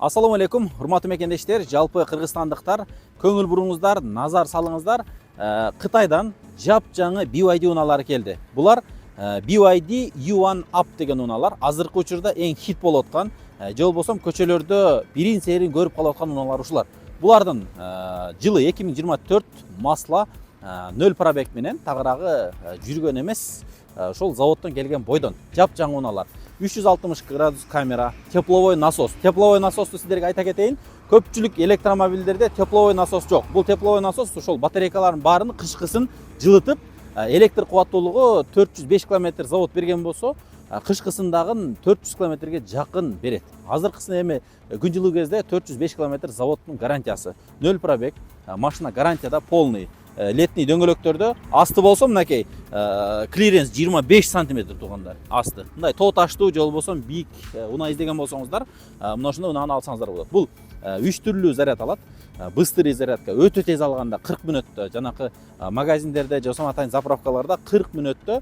Ассаламу алейкум, урматтуу мекендештер, жалпы кыргызстандыктар, көңүл буруңуздар, назар салыңыздар. Кытайдан жапжаңы BYD унаалары келди. Булар BYD U1 Up деген унаалар. Азыркы учурда эң хит болуп аткан, же болбосо көчөлөрдө бирин серин көрүп калып аткан унаалар ушулар. Булардын жылы 2024 масла 0 пробег менен тагыраагы жүргөн эмес, ошол заводдон келген бойдон жапжаңы унаалар. 360 градус камера, тепловой насос. Тепловой насосту сиздерге айта кетейин. Көпчүлүк электромобилдерде тепловой насос жок. Бул тепловой насос ошол батарейкалардын баарын кышкысын жылытып, электр кубаттуулугу 405 км завод берген болсо, кышкысындагы 400 кмге жакын берет. Азыркысын эми күн жылуу кезде 405 км заводдун гарантиясы. 0 пробег, машина гарантияда полный. Летний дөңгөлөктөрдө асты болсо мынакей клиренс 25 см тургандар асты. Мындай тоо таштуу же болбосо бийик унаа издеген болсоңуздар, мына ошондой унааны алсаңыздар болот. Бул 3 түрлүү заряд алат. Быстрый зарядка өтө тез алганда 40 мүнөттө, жанакы магазиндерде же болбосо атайын заправкаларда 40 мүнөттө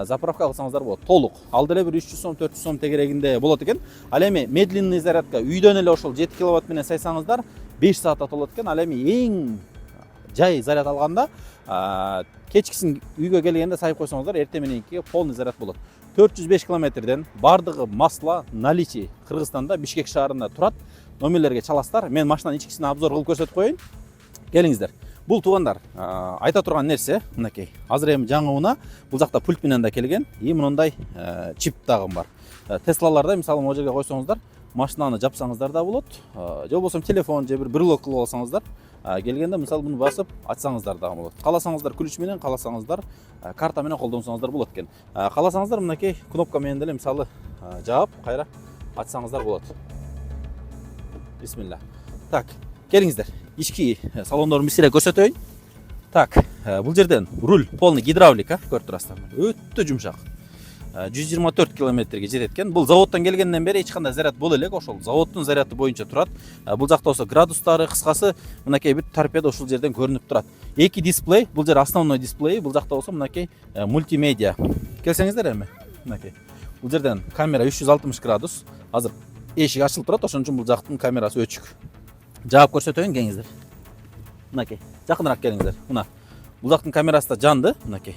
заправка кылсаңыздар болот. Толук. Ал деле бир 300 сом, 400 сом тегерегинде болот экен. Ал эми медленный зарядка үйдөн эле ошол 7 киловатт менен сайсаңыздар 5 саатта толот экен. Ал эми эң жай заряд алганда кечкисин үйгө келгенде сайып койсоңуздар, эртең мененкиге полный заряд болот. 405 километрден бардыгы масла наличие Кыргызстанда, Бишкек шаарында турат. Номерлерге чаласыздар. Мен машинанын ичкисине обзор кылып көрсөтүп коеюн. Келиңиздер. Бул туугандар, айта турган нерсе мынакей. Азыр эми жаңы унаа, бул жакта пульт менен да келген, и мындай чип дагы бар. Теслаларда мисалы могу жерге койсоңуздар, машинаны жапсаңыздар да болот. Же болбосо телефон же бир брелок кылып алсаңыздар, келгенде мисалы буну басып ачсаңыздар да болот. Кааласаңыздар ключ менен, кааласаңыздар карта менен колдонсоңуздар болот экен. Кааласаңыздар мынакей кнопка менен деле мисалы жаап, кайра ачсаңыздар болот. Бисмилла. Так, келиңиздер. Ички салондорун бир сире көрсөтөйүн. Так, бул жерден руль полный гидравлика, көрүп турасыздар. Өтө жумшак. 124 километрге жетет экен. Бул заводдон келгенден бери эч кандай заряд боло элек, ошол заводдун заряды боюнча турат. Бул жакта болсо градустары, кыскасы мынакей бир торпеда ушул жерден көрүнүп турат. Эки дисплей, бул жер основной дисплей, бул жакта болсо мынакей мультимедиа. Келсеңиздер эми, мынакей. Бул жерден камера 360 градус. Азыр эшик ачылып турат, ошон үчүн бул жактын камерасы өчүк. Жаап көрсөтөйүн, кеңиздер. Мынакей, жакыныраак келиңиздер. Мына бул жактын камерасы да жанды, мынакей.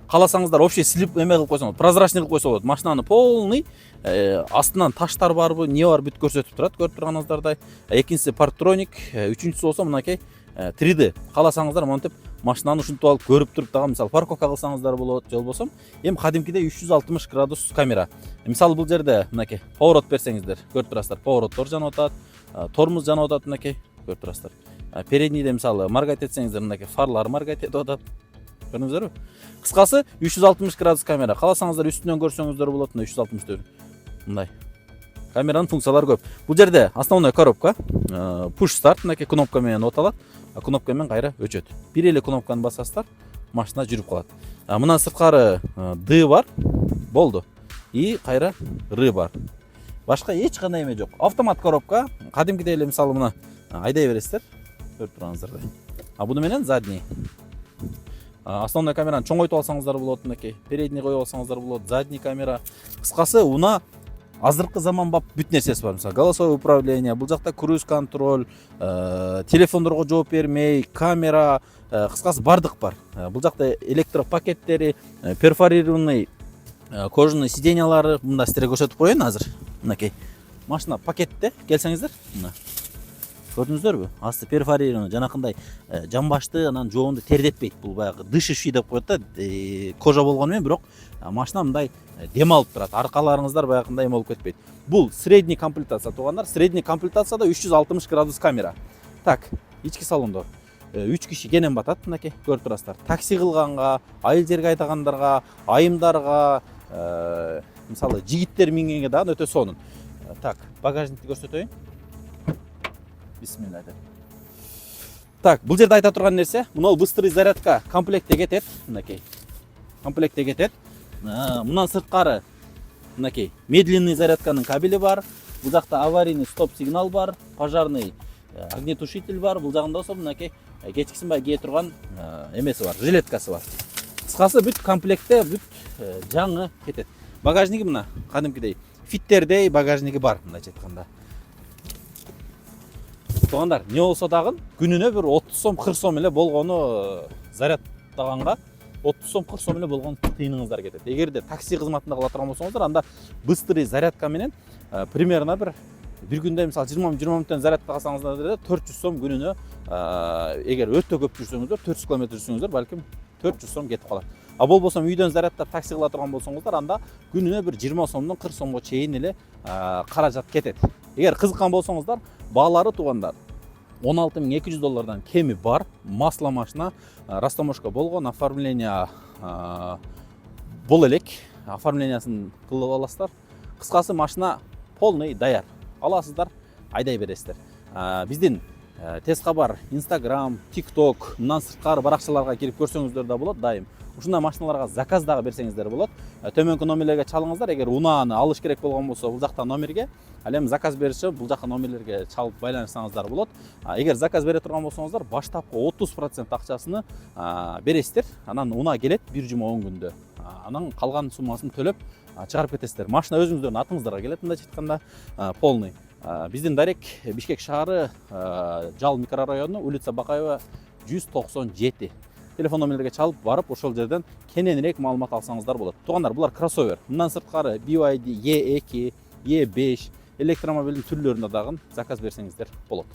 Кааласаңыздар вообще силип эме кылып койсоңуз, прозрачный кылып койсо болот. Машинаны полный астынан таштар барбы, эмне бар бүт көрсөтүп турат, көрүп турганыңыздардай. Экинчиси парктроник, үчүнчүсү болсо мынакей 3D. Кааласаңыздар монтип машинаны ушинтип алып көрүп туруп дагы мисалы парковка кылсаңыздар болот, же болбосо эми кадимкидей 360 градус камера. Мисалы бул жерде мынакей поворот берсеңиздер, көрүп турасыздар, повороттор жанып атат, тормоз жанып атат, мынакей көрүп турасыздар. Переднийде мисалы маргайт этсеңиздер, мынакей фарлар маргайт этип атат. Көрдүңүздөрбү? Кыскасы 360 градус камера. Кааласаңыздар үстүнөн көрсөңүздөр болот, мына 360 мындай. Камеранын функциялары көп. Бул жерде основной коробка, push start, мынакей кнопка менен оталат, кнопка менен кайра өчөт. Бир эле кнопканы басасыздар, машина жүрүп калат. Мына сырткары D бар, болду. И кайра R бар. Башка эч кандай эме жок. Автомат коробка, кадимкидей эле мисалы мына айдай бересиздер. Көрүп турганыңыздардай. Буну менен задний. Основной камераны чоңойтуп алсаңыздар болот, мынакей. Передний коюп алсаңыздар болот, задний камера. Кыскасы унаа азыркы заманбап бүт нерсеси бар. Мисалы голосовое управление, бул жакта круиз контроль, телефондорго жооп бермей, камера, кыскасы бардык бар. Бул жакта электропакеттери, перфорированный кожаный сиденьялары, мында сиздерге көрсөтүп коеюн азыр. Мынакей. Машина пакетте, келсеңиздер. Мына. Көрдүңүздөрбү? Асты перфорированный, жанакындай жамбашты, анан жоонду тердетпейт. Бул баягы дышащий деп коет да, кожа болгону менен, бирок машина мындай дем алып турат. Аркаларыңыздар баягындай эме болуп кетпейт. Бул средний комплектация туугандар. Средний комплектацияда 360 градус камера. Так, ички салондор. 3 киши кенен батат, мынакей, көрүп турасыздар. Такси кылганга, айыл жерге айдагандарга, айымдарга, мисалы жигиттер мингенге дагы өтө сонун. Так, багажникти көрсөтөйүн. Бисмилла. Так, бул жерде айта турган нерсе, мына быстрый зарядка комплектте кетет, мынакей. Комплектте кетет. Мына сырткары мынакей медленный зарядканын кабели бар. Бул жакта аварийный стоп сигнал бар, пожарный огнетушитель бар. Бул жагында болсо мынакей кечкисин бай кие турган эмеси бар, жилеткасы бар. Кыскасы бүт комплектте бүт жаңы кетет. Багажниги мына кадимкидей фиттердей багажниги бар, мындайча айтканда. туугандар, не болсо дагы күнүнө бир 30 сом 40 сом эле болгону зарядтаганга 30 сом 40 сом эле болгон тыйыныңыздар кетет. Эгерде такси кызматында кыла турган болсоңуздар, анда быстрый зарядка менен примерно бир күндө мисалы 20 мүнөттөн зарядка кылсаңыздар 400 сом күнүнө, эгер өтө көп жүрсөңүздөр 400 км жүрсөңүздөр балким 400 сом кетип калат. А болбосо үйдөн зарядтап такси кыла турган болсоңуздар, анда күнүнө бир 20 сомдон 40 сомго чейин эле каражат кетет. Эгер кызыккан болсоңуздар, баалары туугандар $16,200 кеми бар. Масло машина, растаможка болгон, оформление бол элек. Оформлениясын кылып аласыздар. Кыскасы машина полный даяр. Аласыздар, айдай бересиздер. Биздин тез кабар, Instagram, TikTok, мындан сырткары баракчаларга кирип көрсөңүздөр да болот. Дайым ушундай машиналарга заказ дагы берсеңиздер болот. Төмөнкү номерлерге чалыңыздар. Эгер унааны алыш керек болгон болсо, бул жакта номерге, ал эми заказ бериши бул жакка номерлерге чалып байланышсаңыздар болот. Эгер заказ бере турган болсоңуздар, баштапкы 30% акчасыны бересиздер. Анан унаа келет 1 жума 10 күндө. Анан калган суммасын төлөп чыгарып кетесиздер. Машина өзүңүздөрдүн атыңыздарга келет, мындайча айтканда, полный. Биздин Дарек Бишкек шаары, Жал микрорайону, улица Бакаева 197. Телефон номерлерге чалып барып, ошол жерден кененирээк маалымат алсаңыздар болот. Туугандар, булар кроссовер. Мындан сырткары BYD E2, E5 электромобилдин түрлөрүндө дагы заказ берсеңиздер болот.